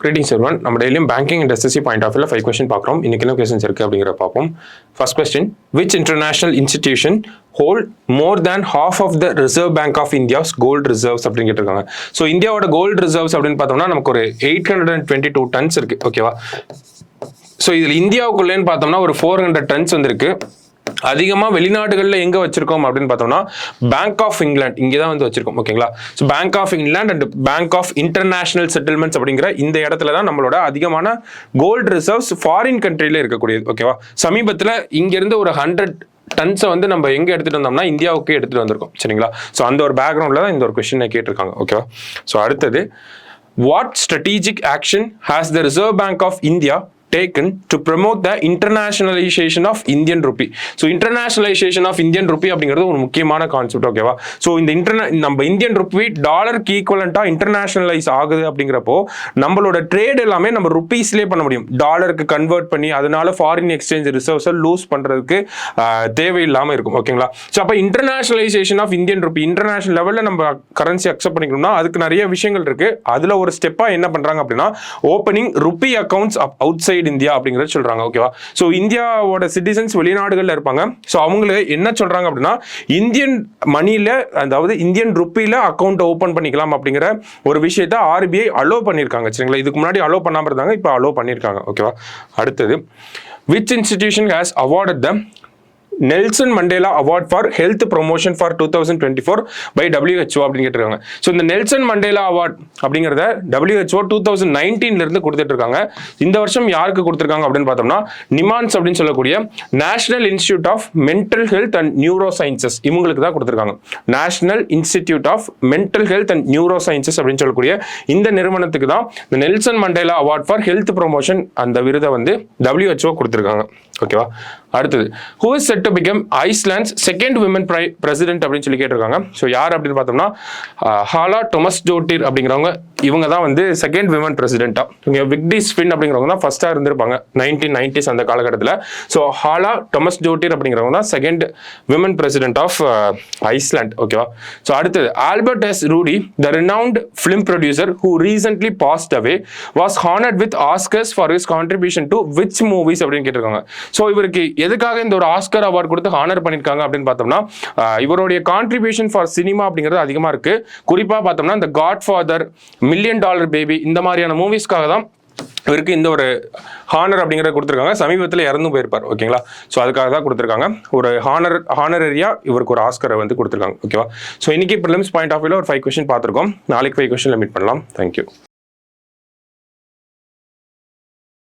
Greetings everyone. நம்ம டெய்லியும் banking and SSC point of வியூல 5 கொஸ்டின் பார்க்குறோம். இன்னைக்கு என்ன கொஸ்டின்ஸ் இருக்கு அப்படிங்கிற பார்ப்போம். First question, which international institution hold more than half of the Reserve Bank of India's gold reserves அப்படின்னு கேட்டிருக்காங்க. ஸோ இந்தியாவோட கோல்டு ரிசர்வ்ஸ் அப்படின்னு பார்த்தோம்னா நமக்கு ஒரு 822 டன்ஸ் இருக்கு. ஓகேவா? ஸோ இதில் இந்தியாவுக்குள்ளேன்னு பார்த்தோம்னா ஒரு 400 டன்ஸ் வந்துருக்கு. அதிகமாக வெளிநாடுகளில் எங்கே வச்சிருக்கோம் அப்படின்னு பார்த்தோம்னா பேங்க் ஆஃப் இங்கிலாந்து இங்கே தான் வந்து வச்சிருக்கோம். ஓகேங்களா? So bank of England and bank of international settlements அப்படிங்கிற இந்த இடத்துல தான் நம்மளோட அதிகமான கோல்டு ரிசர்வ்ஸ் ஃபாரின் கண்ட்ரியில் இருக்கக்கூடியது. ஓகேவா? சமீபத்தில் இங்கேருந்து ஒரு 100 டன்ஸை வந்து நம்ம எங்கே எடுத்துகிட்டு வந்தோம்னா இந்தியாவுக்கு எடுத்துகிட்டு வந்திருக்கோம். சரிங்களா? ஸோ அந்த ஒரு பேக்ரவுண்டில் தான் இந்த ஒரு கொஸ்டினை கேட்டிருக்காங்க. ஓகேவா? ஸோ அடுத்தது, what strategic action has the Reserve Bank of India taken to promote the internationalization of Indian rupee? So internationalization of Indian rupee அப்படிங்கிறது ஒரு முக்கியமான கான்செப்ட். ஓகேவா? ஸோ இந்த நம்ம இந்தியன் ருப்பி டாலருக்கு ஈக்குவலண்டா இன்டர்நேஷனலைஸ் ஆகுது அப்படிங்கிறப்போ நம்மளோட ட்ரேட் எல்லாமே நம்ம ருப்பீஸ்லேயே பண்ண முடியும். டாலருக்கு கன்வெர்ட் பண்ணி அதனால ஃபாரின் எக்ஸ்சேஞ்ச் ரிசர்வ்ஸை லூஸ் பண்றதுக்கு தேவையில்லாமல் இருக்கும். ஓகேங்களா? ஸோ அப்போ internationalisation of Indian rupee international லெவலில் நம்ம கரன்சி அக்செப்ட் பண்ணிக்கணும்னா அதுக்கு நிறைய விஷயங்கள் இருக்கு. அதுல ஒரு ஸ்டெப்பா என்ன பண்றாங்க அப்படின்னா opening rupee accounts outside India அப்படிங்கறத சொல்றாங்க. ஓகேவா? சோ இந்தியாவோட சிட்டிசன்ஸ் வெளிநாடுகள்ல இருப்பாங்க. சோ அவங்கள என்ன சொல்றாங்க அப்படின்னா இந்தியன் மணில, அதாவது இந்தியன் ருப்பில அக்கௌண்ட் ஓபன் பண்ணிக்கலாம் அப்படிங்கிற ஒரு விஷயத்தை ஆர்பிஐ அலோ பண்ணிருக்காங்க. சரிங்களா? இதுக்கு முன்னாடி அலோ பண்ணாம இருந்தாங்க, இப்போ அலோ பண்ணிருக்காங்க. ஓகேவா? அடுத்தது, which institution has awarded them Nelson Mandela award for health promotion for 2024 by WHO அப்படின்னு கேட்டிருக்காங்க. ஸோ இந்த நெல்சன் மண்டேலா அவார்ட் அப்படிங்கிறத WHO 2019 இருந்து கொடுத்துட்டு இருக்காங்க. இந்த வருஷம் யாருக்கு கொடுத்துருக்காங்க அப்படின்னு பார்த்தோம்னா நிமான்ஸ் அப்படின்னு சொல்லக்கூடிய national institute of mental health and neurosciences இவங்களுக்கு தான் கொடுத்துருக்காங்க. National institute of mental health and neurosciences அப்படின்னு சொல்லக்கூடிய இந்த நிறுவனத்துக்கு தான் இந்த Nelson Mandela award for health promotion அந்த விருதை வந்து WHO கொடுத்துருக்காங்க. ஓகேவா? அடுத்தது, who is set to become Iceland's second women president அப்படின்னு சொல்லி கேட்டிருக்காங்க. ஸோ யார் அப்படின்னு பார்த்தோம்னா ஹாலா டொமஸ்டோட்டிர் அப்படிங்கிறவங்க, இவங்க தான் வந்து செகண்ட் விமன் பிரசிடென்ட்டா. இவங்க விக்டிஸ் ஃபின் அப்படிங்கிறவங்க தான் ஃபர்ஸ்டா இருந்திருப்பாங்க 1990s அந்த காலகட்டத்தில். ஸோ ஹாலா டொமஸ்டோட்டிர் அப்படிங்கிறவங்க தான் second women president of Iceland. ஓகேவா? ஸோ அடுத்தது, Albert S Ruddy, the renowned film producer who recently passed away was honored with Oscars for his contribution to which movies அப்படின்னு கேட்டிருக்காங்க. ஸோ இவருக்கு எதுக்காக இந்த ஒரு ஆஸ்கர் அவார்டு கொடுத்து ஹானர் பண்ணியிருக்காங்க அப்படின்னு பார்த்தோம்னா இவருடைய கான்ட்ரிபியூஷன் ஃபார் சினிமா அப்படிங்கிறது அதிகமாக இருக்கு. குறிப்பாக பார்த்தோம்னா இந்த காட் ஃபாதர், $1 மில்லியன் பேபி இந்த மாதிரியான மூவிஸ்க்காக தான் இவருக்கு இந்த ஒரு ஹானர் அப்படிங்கிறத கொடுத்துருக்காங்க. சமீபத்தில் இறந்து போயிருப்பார். ஓகேங்களா? ஸோ அதுக்காக தான் கொடுத்துருக்காங்க. ஒரு ஹானரரியா இவருக்கு ஒரு ஆஸ்கரை வந்து கொடுத்துருக்காங்க. ஓகேவா? ஸோ இன்னைக்கு ப்ரிலிம்ஸ் பாயிண்ட் ஆஃப் வியூல ஒரு 5 கொஸ்டின் பார்த்துருக்கோம். நாளைக்கு 5 கொஸ்டின்ல மீட் பண்ணலாம். தேங்க்யூ.